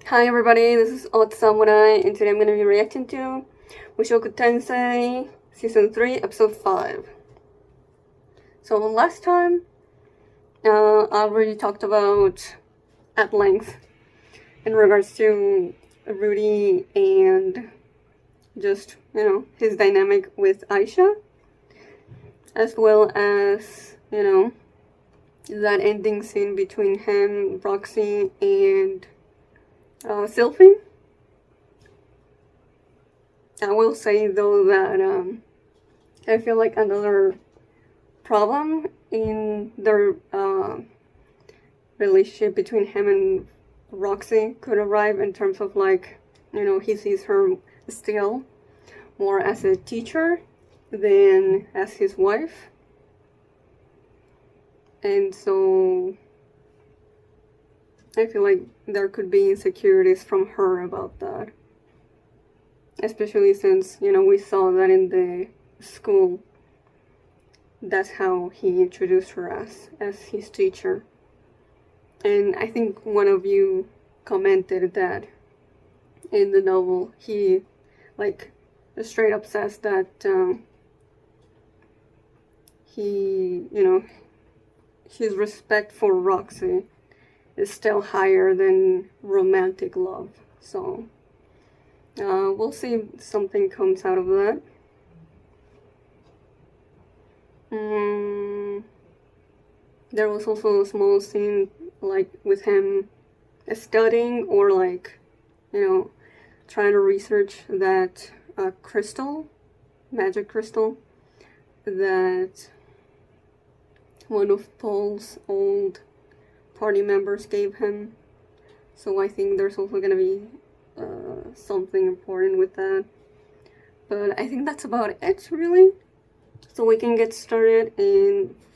Hi everybody, this is Odd Samurai, and today I'm going to be reacting to Mushoku Tensei Season 3, Episode 5. So last time, I already talked about at length in regards to Rudy and just, his dynamic with Aisha, as well as, that ending scene between him, Roxy, and Sylphie. I will say though that I feel like another problem in the relationship between him and Roxy could arrive in terms of he sees her still more as a teacher than as his wife. And so I feel like there could be insecurities from her about that. Especially since, we saw that in the school. That's how he introduced her as his teacher. And I think one of you commented that in the novel he straight up says that his respect for Roxy is still higher than romantic love. So we'll see if something comes out of that. There was also a small scene with him studying or trying to research that crystal, magic crystal, that one of Paul's old party members gave him. So I think there's also gonna be something important with that. But I think that's about it, really. So we can get started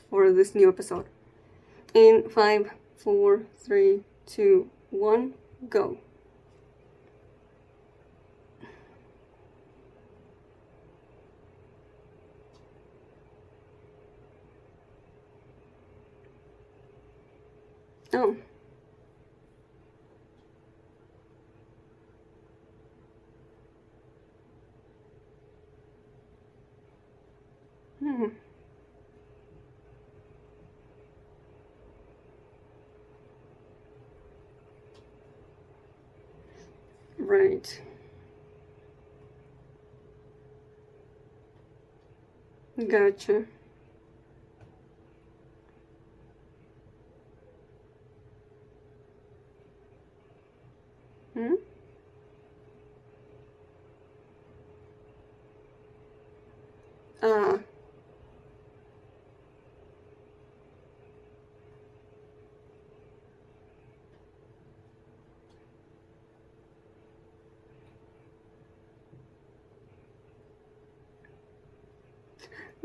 for this new episode. In 5, 4, 3, 2, 1, go. Oh. Right. Gotcha. Hmm? Ah.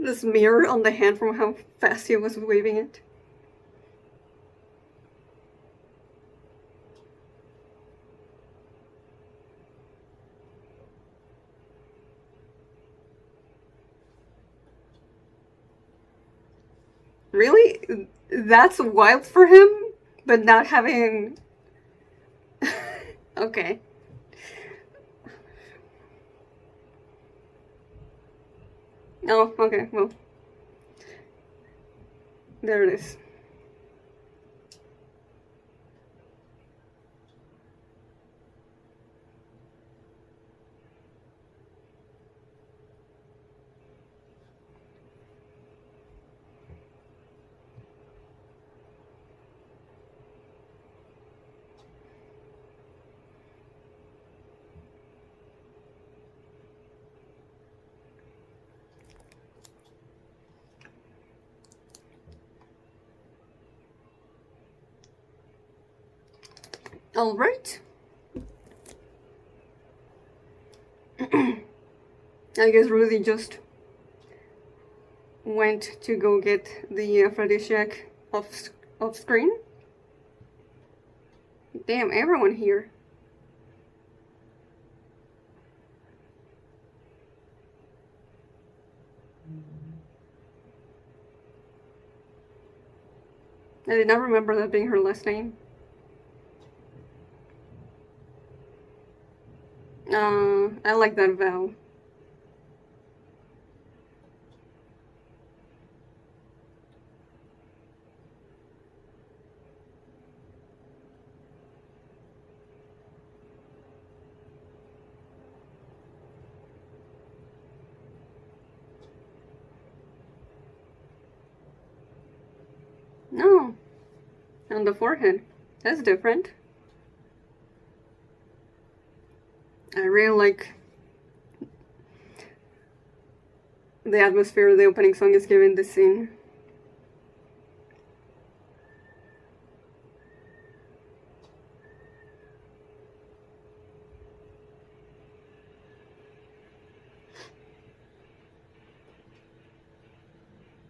This mirror on the hand from how fast he was waving it. Really? That's wild for him? But not having... Okay. Oh, okay, well. There it is. Alright. I guess Rudy just went to go get the aphrodisiac off screen. Damn, everyone here. I did not remember that being her last name. I like that vow. No, on the forehead. That's different. I really like the atmosphere the opening song is giving this scene.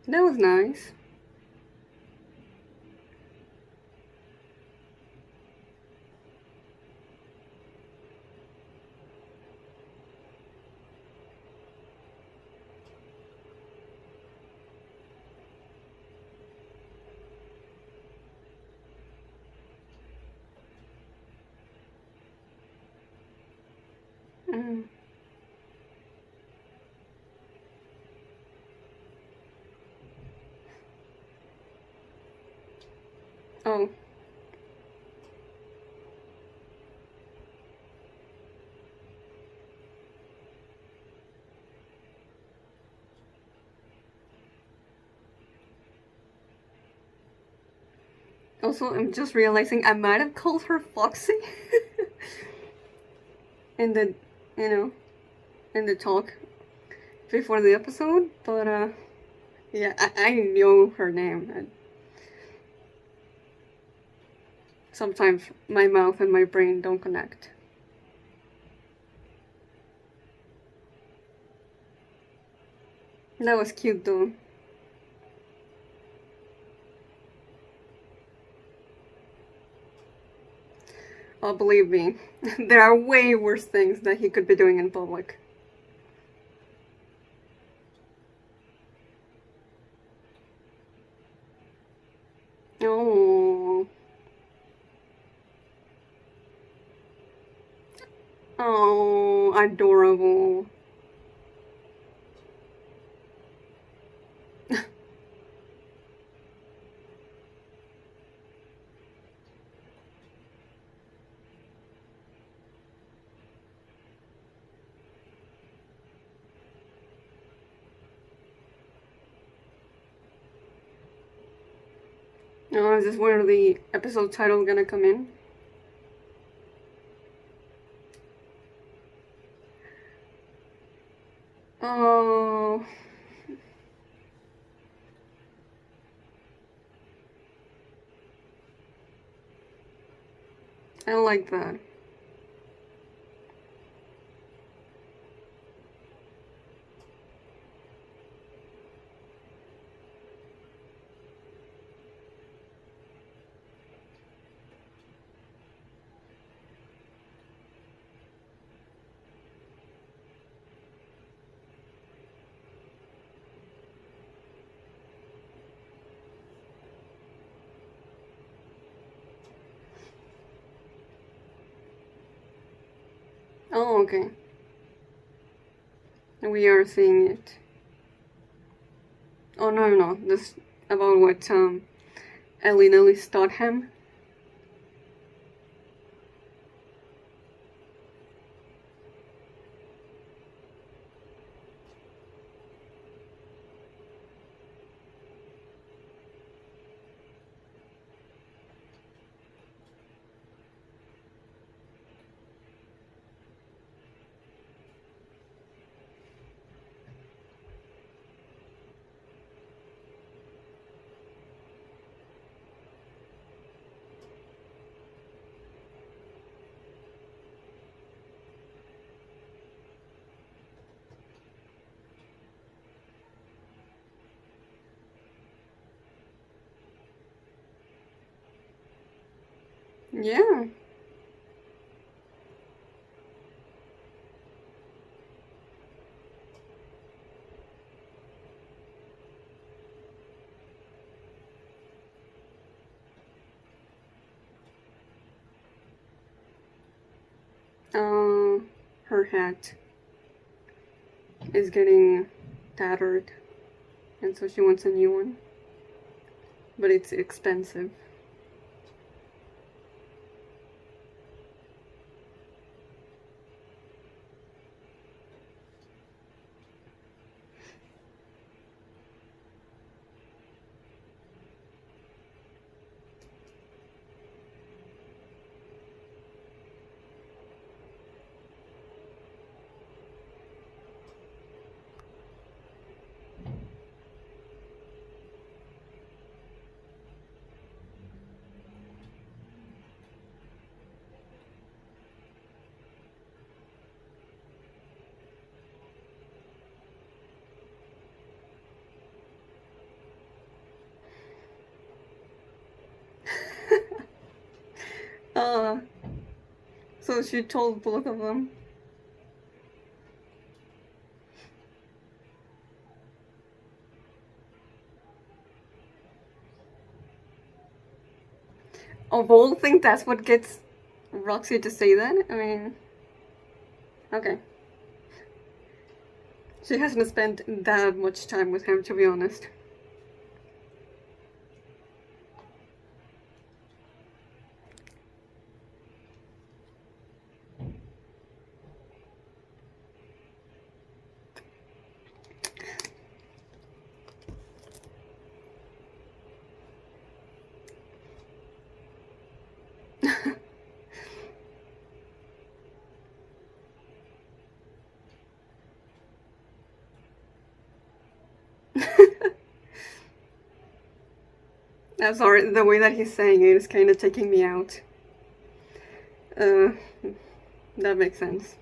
That was nice. Mm. Oh. Also, I'm just realizing I might have called her Foxy in the, you know, in the talk before the episode, but yeah, I know her name. And sometimes my mouth and my brain don't connect. That was cute though. Oh, believe me, there are way worse things that he could be doing in public. Oh. Oh, adorable. Oh, is this where the episode title gonna come in? Oh. I like that. Oh, okay. We are seeing it. Oh, no. This about what Ellie Nelly taught him. Yeah. Um, her hat is getting tattered, and so she wants a new one. But it's expensive. So she told both of them. Of all things, that's what gets Roxy to say that? I mean, okay. She hasn't spent that much time with him, to be honest. I'm sorry, the way that he's saying it is kind of taking me out. That makes sense.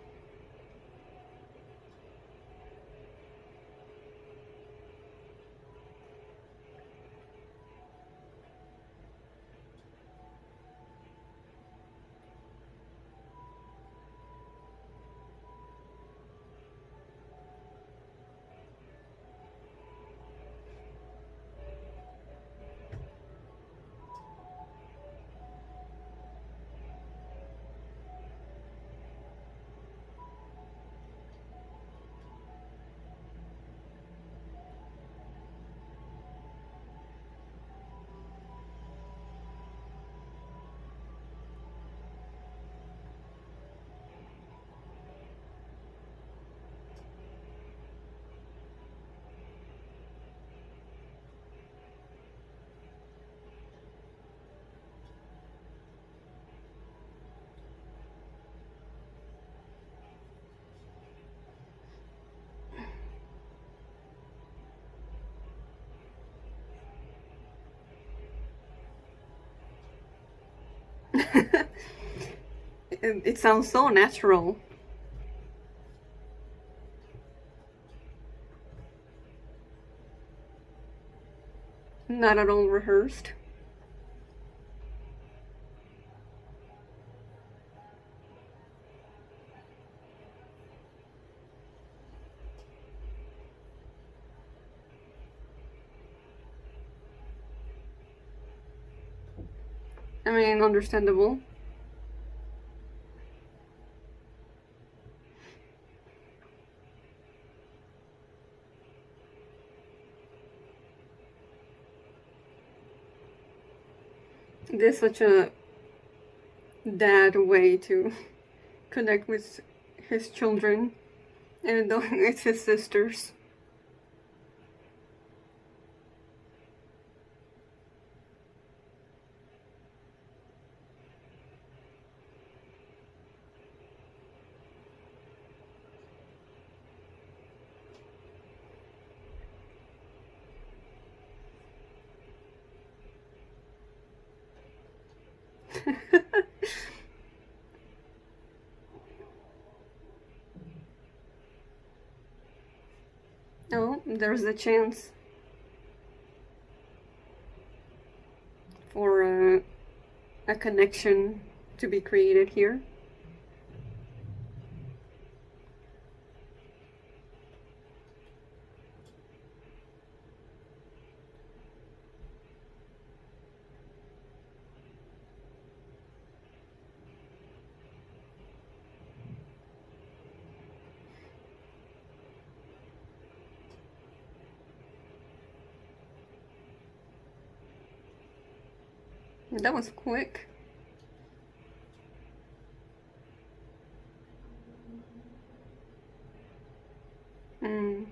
It sounds so natural. Not at all rehearsed. I mean, understandable. There's such a dad way to connect with his children, even though it's his sisters. Oh, there's a chance for a connection to be created here. That was quick. Mm.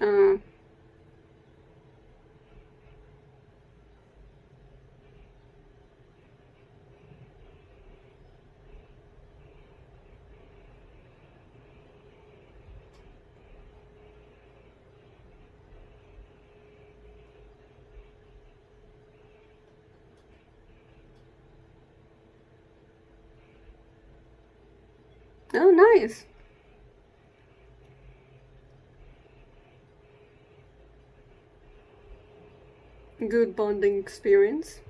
Uh, oh, nice. Good bonding experience.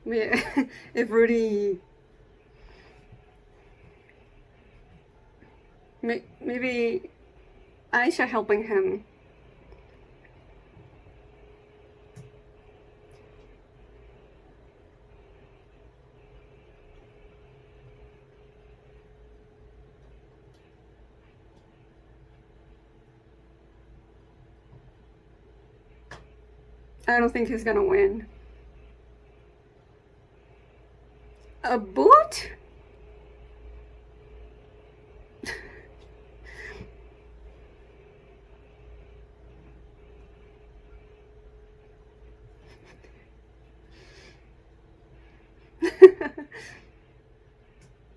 Yeah, if Rudy, maybe Aisha helping him. I don't think he's gonna win. A boot?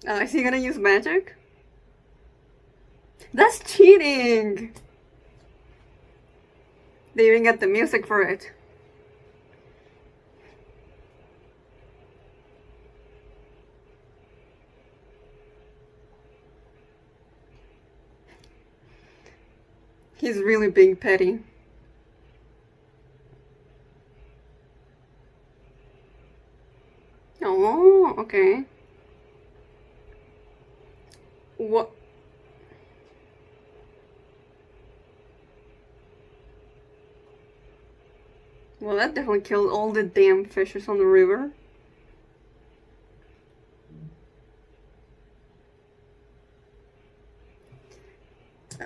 Is he gonna use magic? That's cheating! They even get the music for it. He's really being petty. Oh, okay. What? Well, that definitely killed all the damn fishes on the river.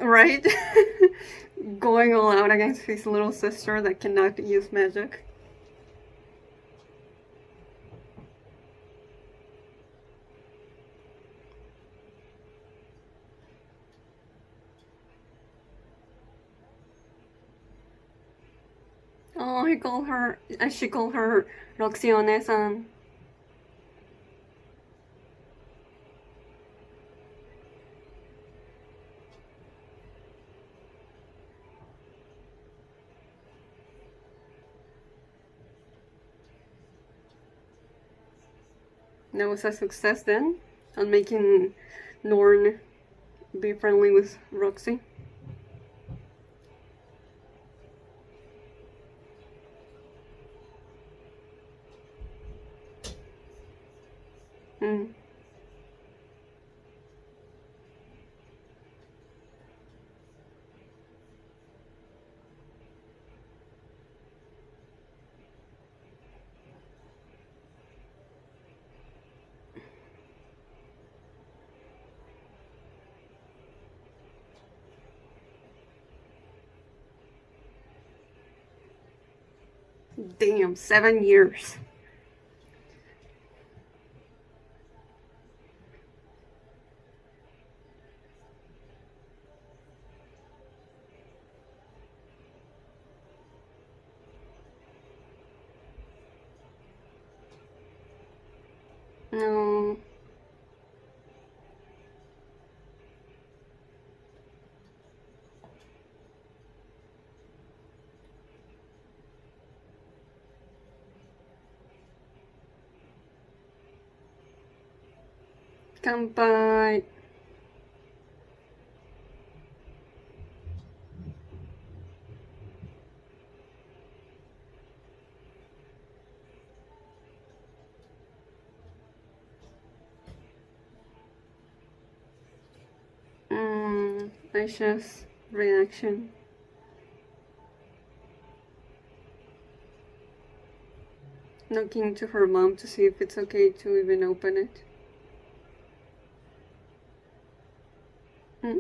Right? Going all out against his little sister that cannot use magic. Oh, he called her, she called her Roxione-san. That was a success then, on making Norn be friendly with Roxy. Mm. Damn, 7 years. No. Kanpai. Aisha's reaction. Knocking to her mom to see if it's okay to even open it. Hmm?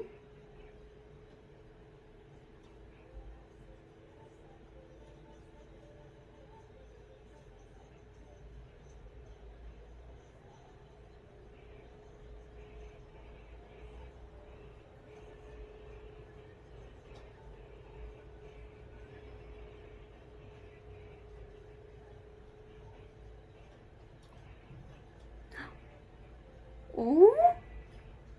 Oh,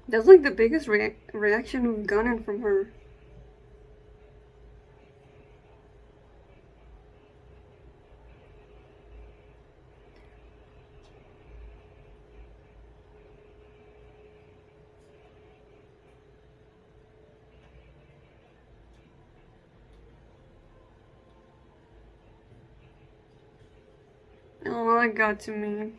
that's like the biggest reaction we've gotten from her. Oh, that got to me.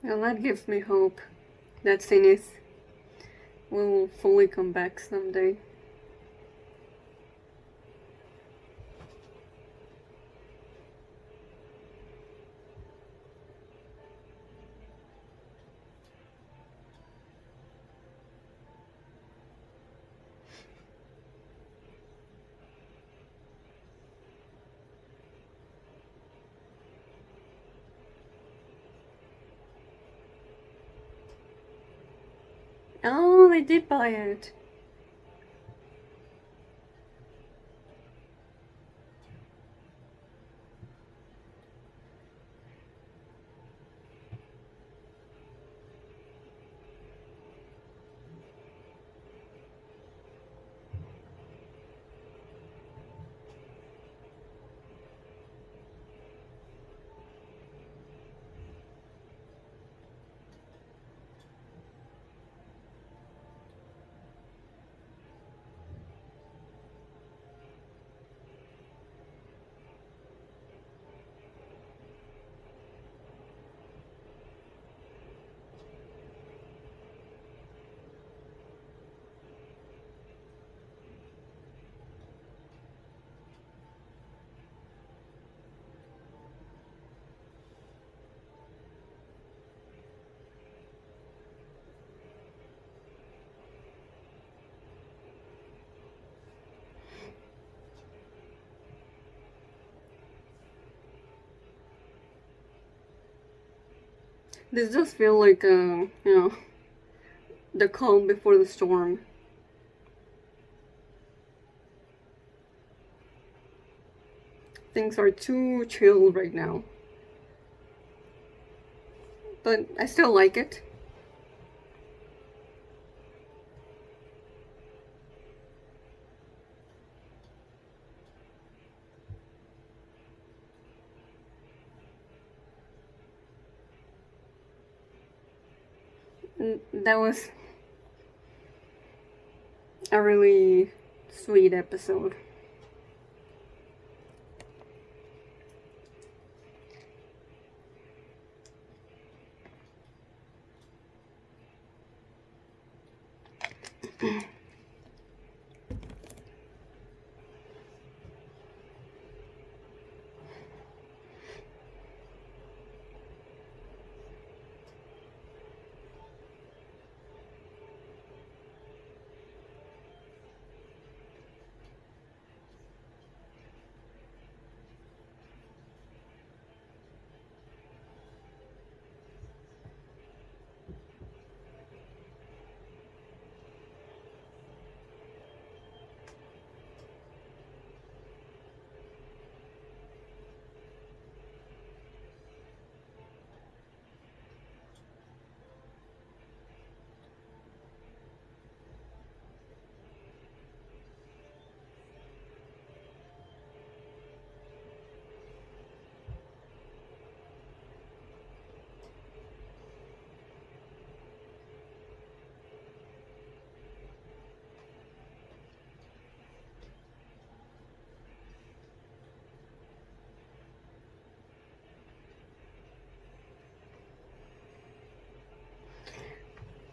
And that gives me hope that Zenith will fully come back someday. Oh, they did buy it. This does feel like, the calm before the storm. Things are too chill right now. But I still like it. That was a really sweet episode.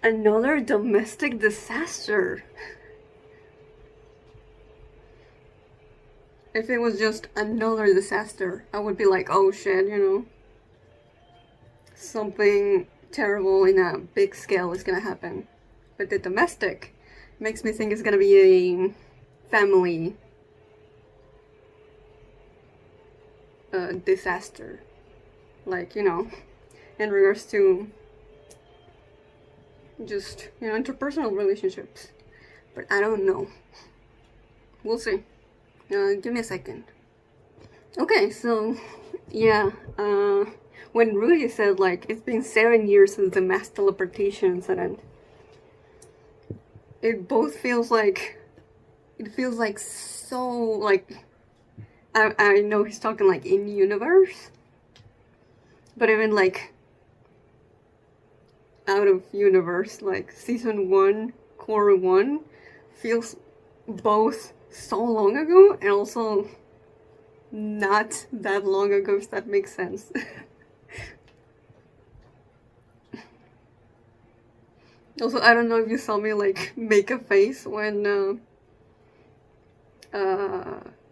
Another domestic disaster. If it was just another disaster, I would be like, oh shit, you know, something terrible in a big scale is gonna happen. But the domestic makes me think it's gonna be a family disaster. Like, you know, in regards to just, you know, interpersonal relationships. But I don't know. We'll see. Give me a second. Okay, so, yeah, when Rudy said, like, it's been 7 years since the mass teleportation incident, it both feels like, so, like, I know he's talking, like, in-universe, but even, like, out of universe, like, season 1, core 1, feels both so long ago, and also not that long ago, if that makes sense. Also, I don't know if you saw me, like, make a face when,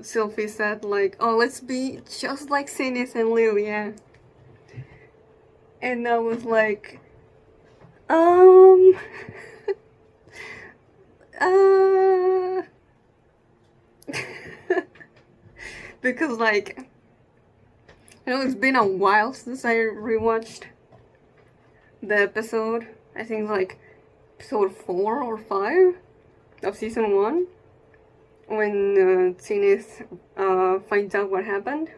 Sylvie said, like, oh, let's be just like Zenith and Lilia. And I was like, because, like, you know, it's been a while since I rewatched the episode. I think, like, episode 4 or 5 of season 1, when Zenith finds out what happened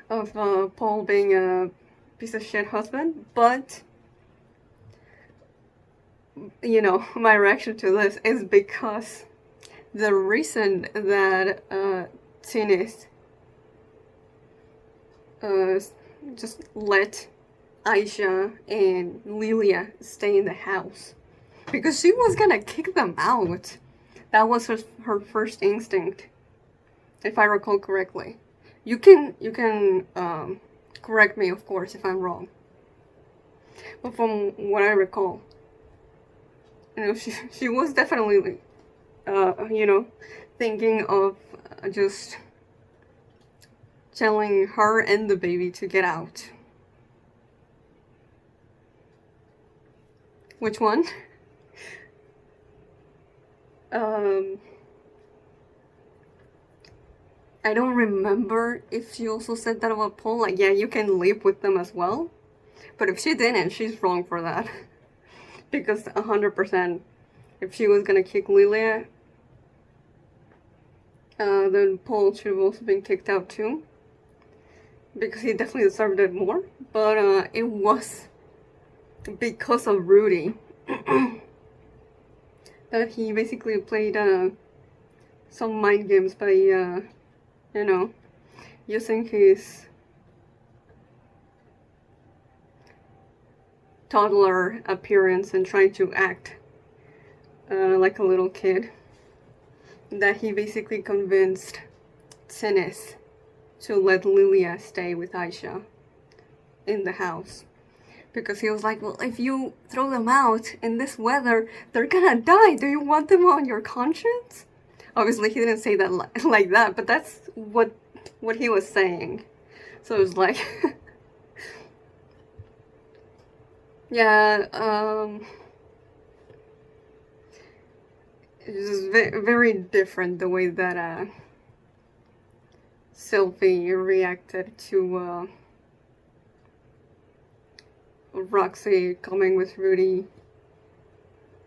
of Paul being a piece of shit husband. But, you know, my reaction to this is because the reason that Zenith just let Aisha and Lilia stay in the house, because she was gonna kick them out. That was her first instinct, if I recall correctly. You can correct me, of course, if I'm wrong. But from what I recall, you know, she was definitely, you know, thinking of just telling her and the baby to get out. Which one? I don't remember if she also said that about Paul, like, yeah, you can live with them as well. But if she didn't, she's wrong for that. Because 100%, if she was gonna kick Lilia, then Paul should have also been kicked out too. Because he definitely deserved it more. But it was because of Rudy that he basically played some mind games by, you know, using his toddler appearance and trying to act like a little kid. That he basically convinced Zenith to let Lilia stay with Aisha in the house. Because he was like, well, if you throw them out in this weather, they're gonna die. Do you want them on your conscience? Obviously, he didn't say that like that, but that's what he was saying. So it was like, yeah, it's just very different the way that Sylvie reacted to Roxy coming with Rudy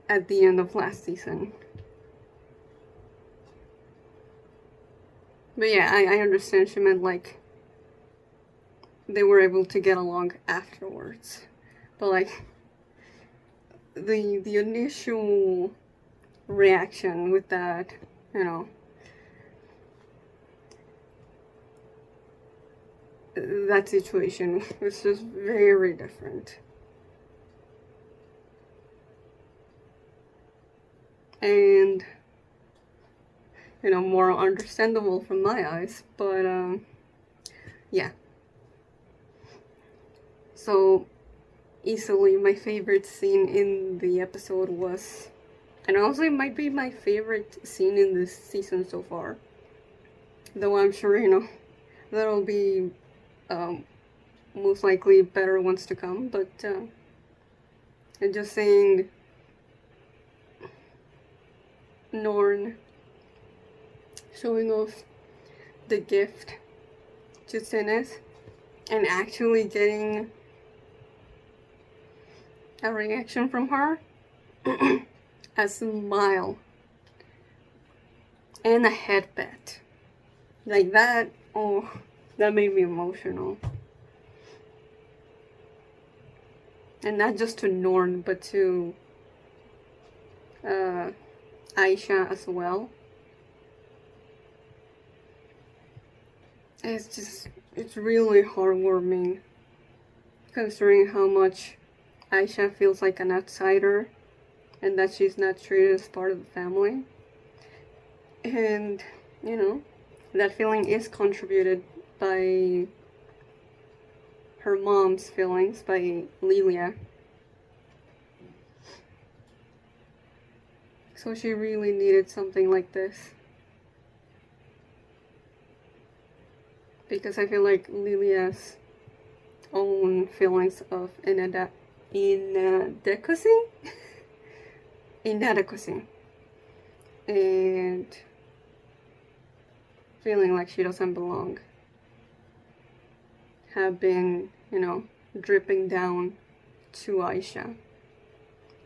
at the end of last season. But yeah, I understand she meant, like, they were able to get along afterwards. But, like, the initial reaction with that, you know, that situation was just very different. And, you know, more understandable from my eyes, but, yeah. So, easily my favorite scene in the episode was, and also it might be my favorite scene in this season so far. Though I'm sure, there'll be most likely better ones to come, but and just saying Norn showing off the gift to Zenith and actually getting a reaction from her, a smile and a headband like that. Oh, that made me emotional. And not just to Norn, but to Aisha as well. It's really heartwarming, considering how much Aisha feels like an outsider and that she's not treated as part of the family. And, that feeling is contributed by her mom's feelings, by Lilia. So she really needed something like this. Because I feel like Lilia's own feelings of inadequacy and feeling like she doesn't belong have been, dripping down to Aisha.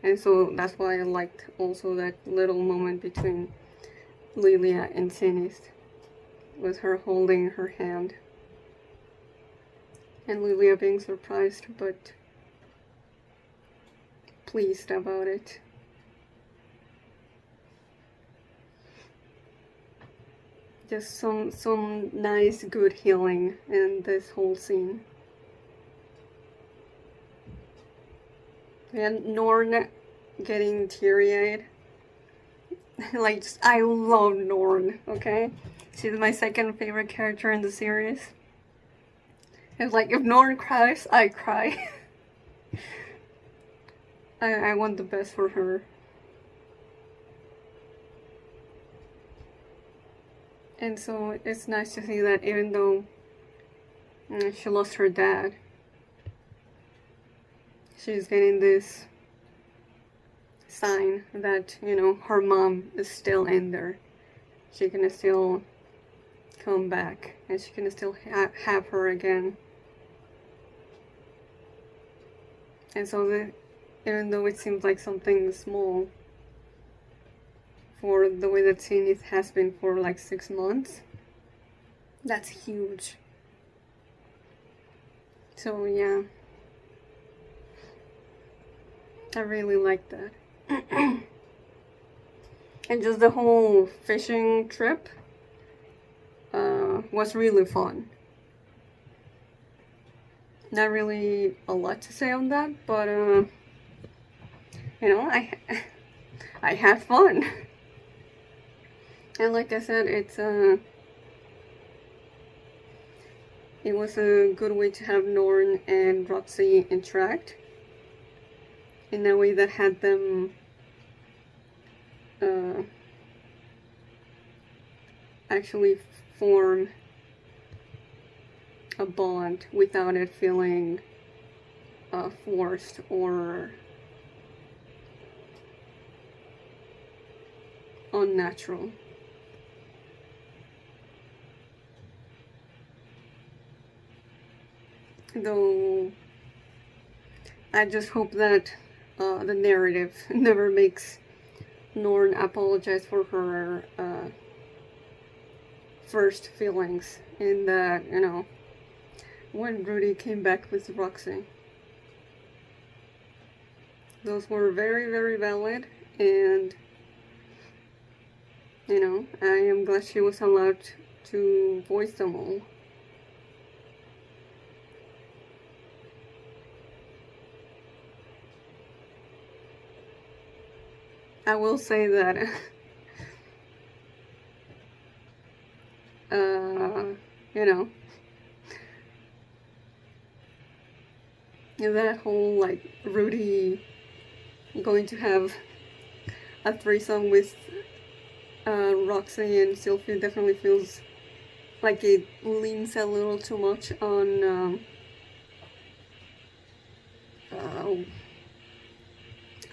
And so that's why I liked also that little moment between Lilia and Zenith, with her holding her hand and Lilia being surprised but pleased about it. Just some nice good healing in this whole scene. And Norn getting teary-eyed. Like, I love Norn, okay? She's my second favorite character in the series. It's like, if Norn cries, I cry. I want the best for her. And so it's nice to see that even though she lost her dad, she's getting this sign that, her mom is still in there. She can still come back and she can still have her again. And so even though it seems like something small for the way that Zenith has been for like 6 months, that's huge. So yeah, I really like that. And just the whole fishing trip was really fun. Not really a lot to say on that, but I had fun. And like I said, it was a good way to have Norn and Roxy interact in a way that had them actually form a bond without it feeling forced or unnatural. Though I just hope that the narrative never makes Norn apologize for her first feelings in that, when Rudy came back with Roxy. Those were very, very valid, and I am glad she was allowed to voice them all. I will say that that whole like Rudy going to have a threesome with Roxy and Sylvie definitely feels like it leans a little too much on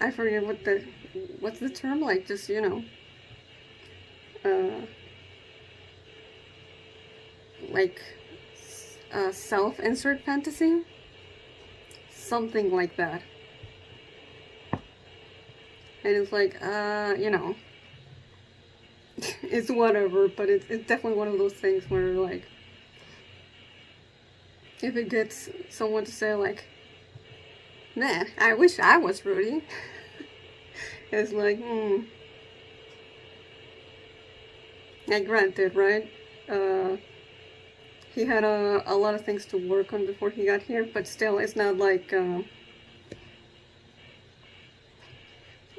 I forget what's the term, like, just, you know, like self-insert fantasy, something like that. And it's like, you know, it's whatever, but it's definitely one of those things where, like, if it gets someone to say, like, nah, I wish I was Rudy, it's like, like, granted, right? He had a lot of things to work on before he got here, but still, it's not like,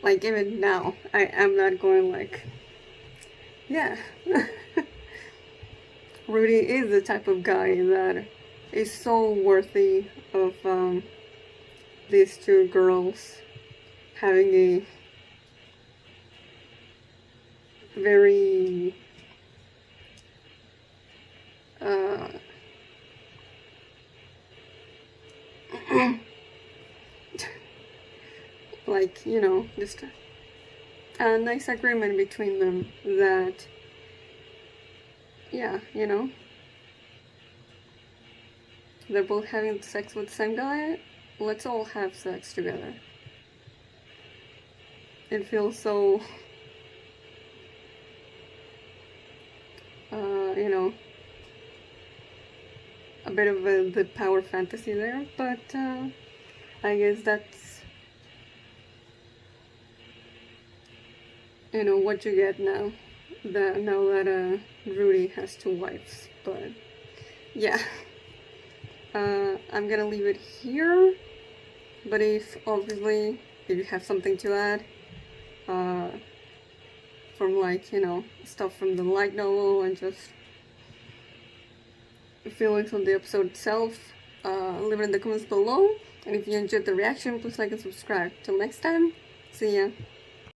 like, even now, I'm not going like, yeah. Rudy is the type of guy that is so worthy of these two girls having a very like, you know, just a nice agreement between them that, yeah, you know, they're both having sex with the same guy, let's all have sex together. It feels so, you know, a bit of the power fantasy there, but I guess that's, you know, what you get now that Rudy has two wives. But yeah, I'm gonna leave it here, but if you have something to add from, like, you know, stuff from the light novel and just feelings on the episode itself, leave it in the comments below. And if you enjoyed the reaction, please like and subscribe. Till next time, see ya.